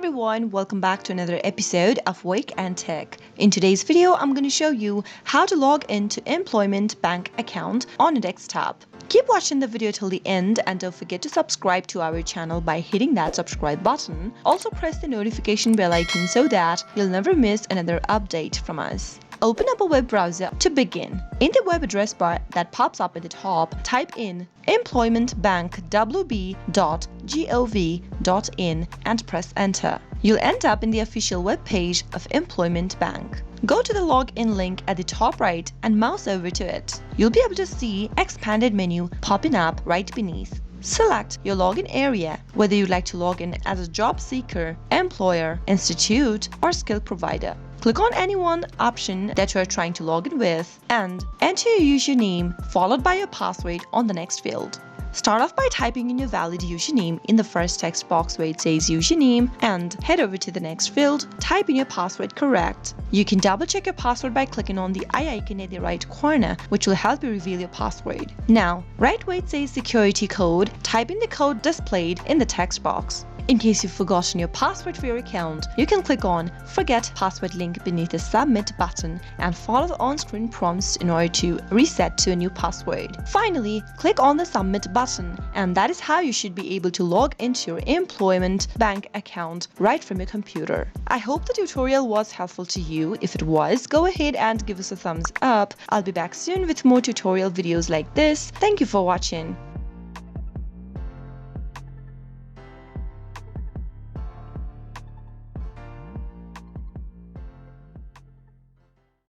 everyone, welcome back to another episode of Wake&Tech. In today's video, I'm going to show you how to log into employment bank account on a desktop. Keep watching the video till the end and don't forget to subscribe to our channel by hitting that subscribe button. Also press the notification bell icon so that you'll never miss another update from us. Open up a web browser to begin. In the web address bar that pops up at the top, type in employmentbankwb.gov.in and press enter. You'll end up in the official web page of Employment Bank. Go to the login link at the top right and mouse over to it. You'll be able to see expanded menu popping up right beneath. Select your login area, whether you'd like to log in as a job seeker, employer, institute, or skill provider. Click on any one option that you are trying to log in with and enter your username followed by your password on the next field. Start off by typing in your valid username in the first text box where it says username and head over to the next field, type in your password correct. You can double check your password by clicking on the eye icon at the right corner, which will help you reveal your password. Now, right where it says security code, type in the code displayed in the text box. In case you've forgotten your password for your account, you can click on Forget Password link beneath the Submit button and follow the on-screen prompts in order to reset to a new password. Finally, click on the Submit button, and that is how you should be able to log into your employment bank account right from your computer. I hope the tutorial was helpful to you. If it was, go ahead and give us a thumbs up. I'll be back soon with more tutorial videos like this. Thank you for watching.